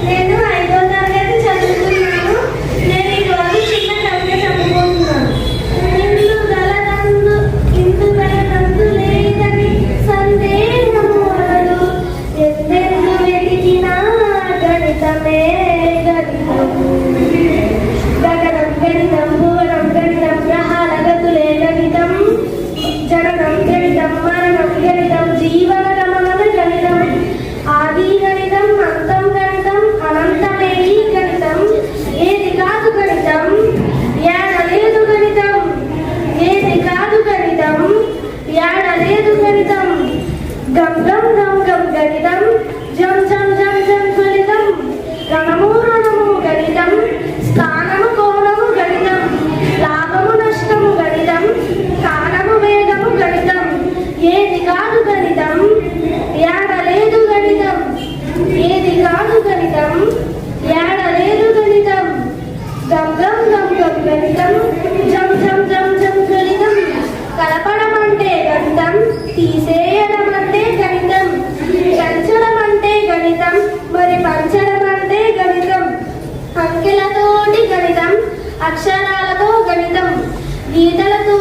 నేను 5వ తరగతి చదువుతున్నాను. నేను ఈరోజు చిన్న కవిత చదువుకుంటున్నాను. ఇందు గలదందు లేదని సందేహము వలదు, ఎందెందు వెతికినా గణితమే గణితం. గగనం గణితం, భువనం గణితం, గ్రహాల గతులే గణితం, జననం గణితం, మరణం గణితం, జీవన గమనమే గణితం. ఆది గణితం, అంతం గణితం, అనంతమేది గణితం. ఏది కాదు గణితం, ఏడలేదు గణితం. ఏది కాదు గణితం, ఏడలేదు గణితం. గం గం గం గం గణితం, జం జం జం జం గణితం. రణము రణము గణితం, స్థానము కోణము గణితం, లాభము నష్టము గణితం, కాలము వేగము గణితం. ఏది కాదు గణితం, ఏడలేదు గణితం. ఏది కాదు గణితం, ఏడలేదు గణితం. గం గం గం గం గణితం, జం జం జం జం గణితం. కలపడం అంటే గణితం, తీసేయడం అంటే గణితం. పెంచడం అంటే గణితం, మరి పంచడం అంటే గణితం. అంకెలతోటి గణితం, అక్షరాలతో గణితం, గీతలతో